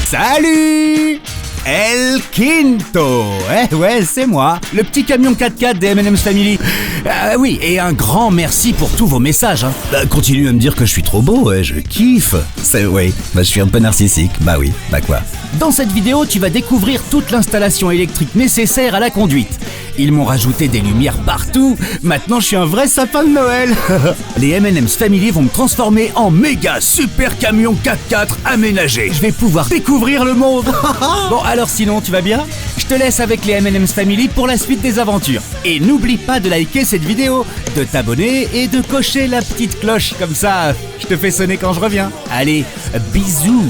Salut El Quinto. Ouais, c'est moi, le petit camion 4x4 des M&M's Family. Oui, et un grand merci pour tous vos messages. Continuez à me dire que je suis trop beau, je kiffe. Je suis un peu narcissique, quoi. Dans cette vidéo, tu vas découvrir toute l'installation électrique nécessaire à la conduite. Ils m'ont rajouté des lumières partout. Maintenant, je suis un vrai sapin de Noël. Les M&M's Family vont me transformer en méga super camion 4x4 aménagé. Je vais pouvoir découvrir le monde. Bon, alors sinon, tu vas bien? Je te laisse avec les M&M's Family pour la suite des aventures. Et n'oublie pas de liker cette vidéo, de t'abonner et de cocher la petite cloche. Comme ça, je te fais sonner quand je reviens. Allez, bisous.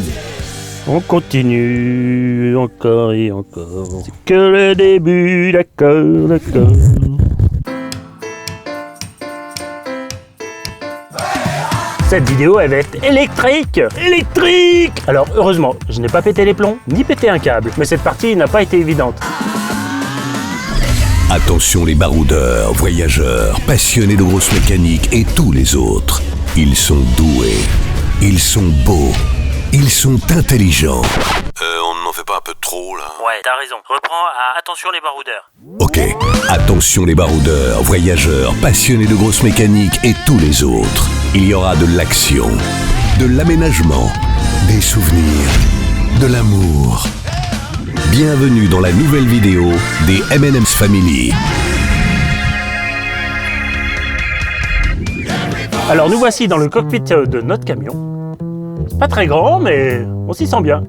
On continue, encore et encore. C'est que le début, d'accord. Cette vidéo, elle va être électrique. Alors, heureusement, je n'ai pas pété les plombs, ni pété un câble. Mais cette partie n'a pas été évidente. Attention les baroudeurs, voyageurs, passionnés de grosses mécaniques et tous les autres. Ils sont doués, ils sont beaux. Ils sont intelligents. On n'en fait pas un peu trop, là? Ouais, t'as raison. Reprends à attention les baroudeurs. Ok, attention les baroudeurs, voyageurs, passionnés de grosses mécaniques et tous les autres. Il y aura de l'action, de l'aménagement, des souvenirs, de l'amour. Bienvenue dans la nouvelle vidéo des M&M's Family. Alors nous voici dans le cockpit de notre camion. Pas très grand, mais on s'y sent bien.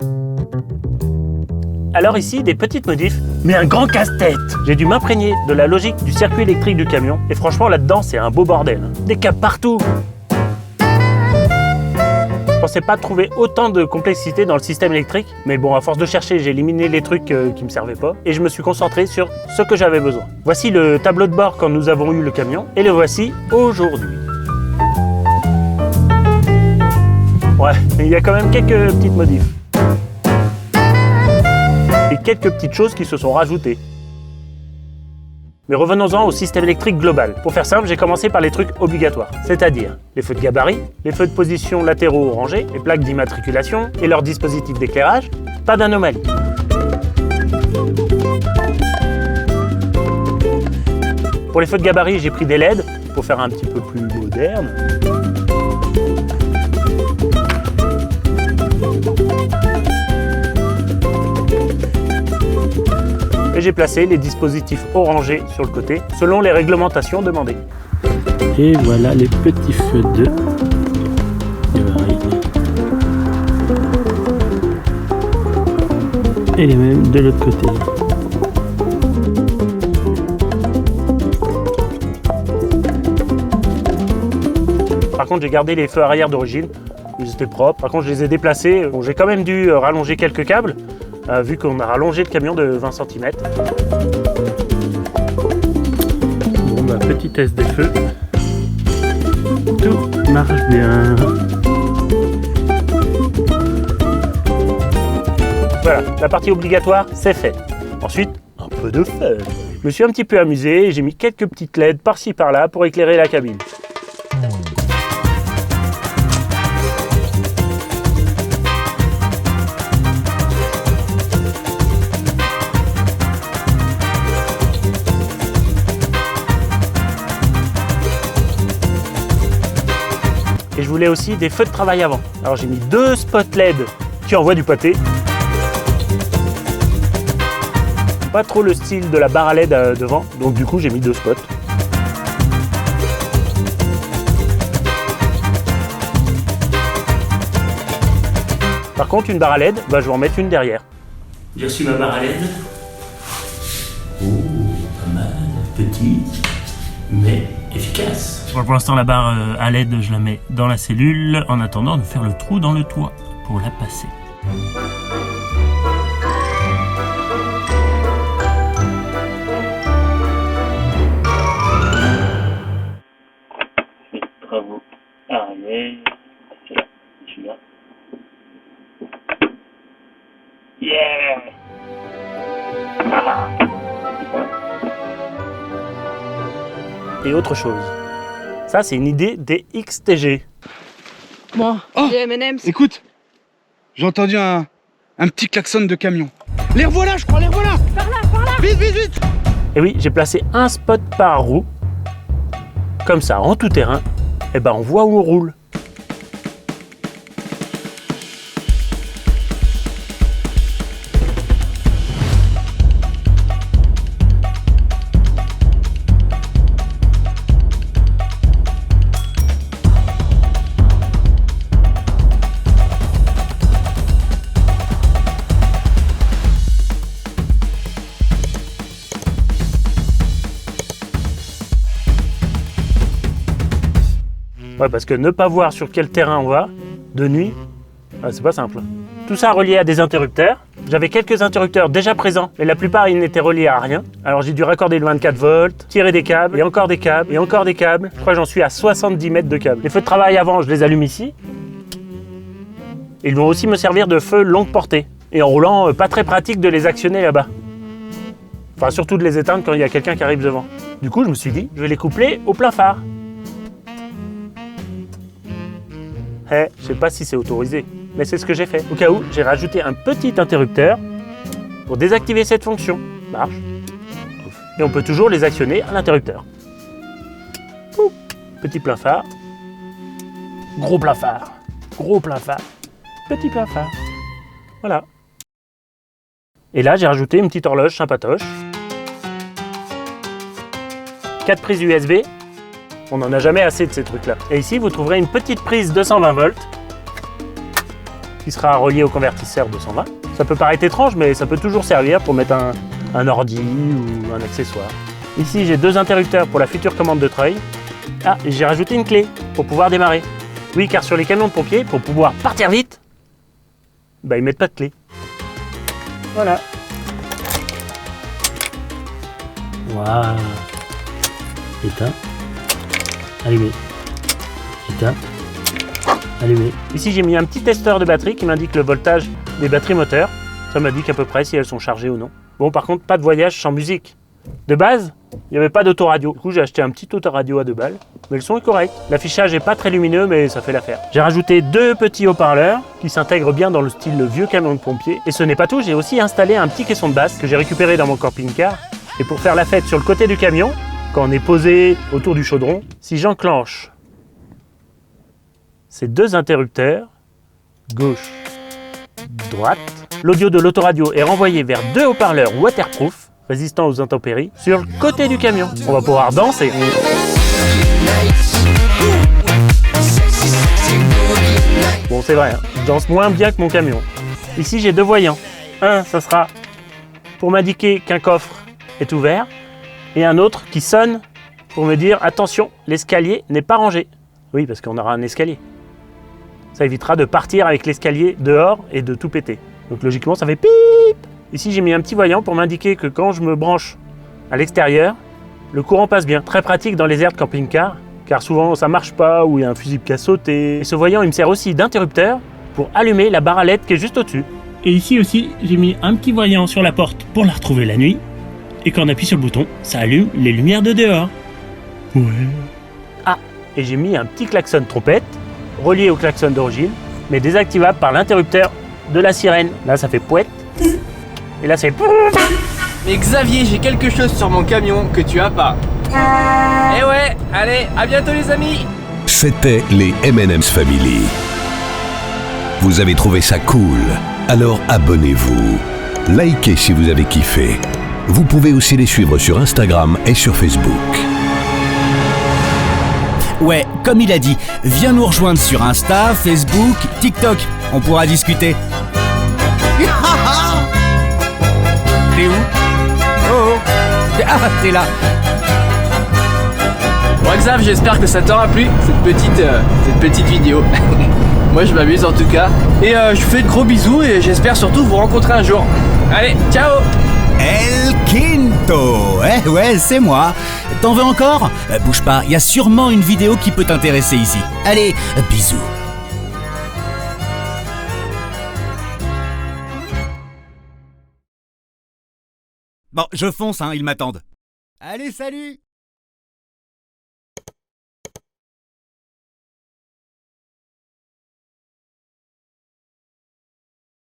Alors ici, des petites modifs, mais un grand casse-tête. J'ai dû m'imprégner de la logique du circuit électrique du camion, et franchement là-dedans, c'est un beau bordel. Des câbles partout. Je pensais pas trouver autant de complexité dans le système électrique, mais bon, à force de chercher, j'ai éliminé les trucs qui me servaient pas, et je me suis concentré sur ce que j'avais besoin. Voici le tableau de bord quand nous avons eu le camion, et le voici aujourd'hui. Ouais, mais il y a quand même quelques petites modifs. Et quelques petites choses qui se sont rajoutées. Mais revenons-en au système électrique global. Pour faire simple, j'ai commencé par les trucs obligatoires. C'est-à-dire les feux de gabarit, les feux de position latéraux orangés, les plaques d'immatriculation et leur dispositif d'éclairage. Pas d'anomalie. Pour les feux de gabarit, j'ai pris des LED pour faire un petit peu plus moderne. Et j'ai placé les dispositifs orangés sur le côté, selon les réglementations demandées. Et voilà les petits feux de gabarit. Et les mêmes de l'autre côté. Par contre, j'ai gardé les feux arrière d'origine. Ils étaient propres. Par contre, je les ai déplacés. Bon, j'ai quand même dû rallonger quelques câbles. Vu qu'on a rallongé le camion de 20 cm. Bon bah petit test des feux. Tout marche bien. Voilà, la partie obligatoire, c'est fait. Ensuite, un peu de fun. Je me suis un petit peu amusé et j'ai mis quelques petites LED par-ci par-là pour éclairer la cabine. Et je voulais aussi des feux de travail avant. Alors j'ai mis 2 spots LED qui envoient du pâté. Pas trop le style de la barre à LED devant, donc du coup j'ai mis 2 spots. Par contre une barre à LED, je vais en mettre une derrière. J'ai reçu ma barre à LED. Oh, pas mal, petite, mais efficace. Pour l'instant, la barre à LED, je la mets dans la cellule en attendant de faire le trou dans le toit pour la passer. Les travaux arrivés. C'est là, je suis là. Yeah! Et autre chose. Ça, c'est une idée des XTG. Bon, Oh, les M&M's. écoute, j'ai entendu un Un petit klaxon de camion. Les revoilà, je crois, les revoilà. Par là. Vite, vite, vite. Et oui, j'ai placé un spot par roue. Comme ça, en tout terrain, et ben on voit où on roule. Ouais, parce que ne pas voir sur quel terrain on va, de nuit, c'est pas simple. Tout ça relié à des interrupteurs. J'avais quelques interrupteurs déjà présents, mais la plupart ils n'étaient reliés à rien. Alors j'ai dû raccorder le 24 volts, tirer des câbles, et encore des câbles, et encore des câbles. Je crois que j'en suis à 70 mètres de câbles. Les feux de travail avant, je les allume ici. Ils vont aussi me servir de feux longue portée. Et en roulant, pas très pratique de les actionner là-bas. Enfin, surtout de les éteindre quand il y a quelqu'un qui arrive devant. Du coup, je me suis dit, je vais les coupler au plein phare. Je sais pas si c'est autorisé, mais c'est ce que j'ai fait. Au cas où, j'ai rajouté un petit interrupteur pour désactiver cette fonction. Marche. Et on peut toujours les actionner à l'interrupteur. Petit plein phare. Gros plein phare. Gros plein phare. Petit plein phare. Voilà. Et là, j'ai rajouté une petite horloge sympatoche. 4 prises USB. On n'en a jamais assez de ces trucs-là. Et ici, vous trouverez une petite prise 220 volts qui sera reliée au convertisseur 220. Ça peut paraître étrange, mais ça peut toujours servir pour mettre un ordi ou un accessoire. Ici, j'ai 2 interrupteurs pour la future commande de treuil. Ah, et j'ai rajouté une clé pour pouvoir démarrer. Oui, car sur les camions de pompiers, pour pouvoir partir vite, ils mettent pas de clé. Voilà. Voilà. Éteint. Allumé. Éteint. Allumé. Ici, j'ai mis un petit testeur de batterie qui m'indique le voltage des batteries moteurs. Ça m'indique à peu près si elles sont chargées ou non. Bon, par contre, pas de voyage sans musique. De base, il n'y avait pas d'autoradio. Du coup, j'ai acheté un petit autoradio à 2 balles. Mais le son est correct. L'affichage n'est pas très lumineux, mais ça fait l'affaire. J'ai rajouté 2 petits haut-parleurs qui s'intègrent bien dans le style vieux camion de pompier. Et ce n'est pas tout, j'ai aussi installé un petit caisson de basse que j'ai récupéré dans mon camping-car. Et pour faire la fête sur le côté du camion, quand on est posé autour du chaudron, si j'enclenche ces 2 interrupteurs, gauche, droite, l'audio de l'autoradio est renvoyé vers 2 haut-parleurs waterproof, résistants aux intempéries, sur le côté du camion. On va pouvoir danser. Bon, c'est vrai, je danse moins bien que mon camion. Ici, j'ai 2 voyants. Un, ça sera pour m'indiquer qu'un coffre est ouvert, et un autre qui sonne pour me dire « Attention, l'escalier n'est pas rangé ». Oui, parce qu'on aura un escalier. Ça évitera de partir avec l'escalier dehors et de tout péter. Donc logiquement, ça fait pip. Ici, j'ai mis un petit voyant pour m'indiquer que quand je me branche à l'extérieur, le courant passe bien. Très pratique dans les aires de camping-car, car souvent ça marche pas ou il y a un fusible qui a sauté. Et ce voyant, il me sert aussi d'interrupteur pour allumer la barre à LED qui est juste au-dessus. Et ici aussi, j'ai mis un petit voyant sur la porte pour la retrouver la nuit. Et quand on appuie sur le bouton, ça allume les lumières de dehors. Ouais. Ah, et j'ai mis un petit klaxon trompette, relié au klaxon d'origine, mais désactivable par l'interrupteur de la sirène. Là, ça fait pouette. Et là, c'est... Mais Xavier, j'ai quelque chose sur mon camion que tu as pas. Eh ouais, allez, à bientôt les amis. C'était les M&M's Family. Vous avez trouvé ça cool? Alors abonnez-vous. Likez si vous avez kiffé. Vous pouvez aussi les suivre sur Instagram et sur Facebook. Ouais, comme il a dit, viens nous rejoindre sur Insta, Facebook, TikTok. On pourra discuter. T'es où? Oh, ah, t'es là. Bon Xav, j'espère que ça t'aura plu, cette petite vidéo. Moi je m'amuse en tout cas. Et je vous fais de gros bisous et j'espère surtout vous rencontrer un jour. Allez, ciao! El Quinto. Ouais, c'est moi. T'en veux encore? Bouge pas, il y a sûrement une vidéo qui peut t'intéresser ici. Allez, bisous. Bon, je fonce, ils m'attendent. Allez, salut!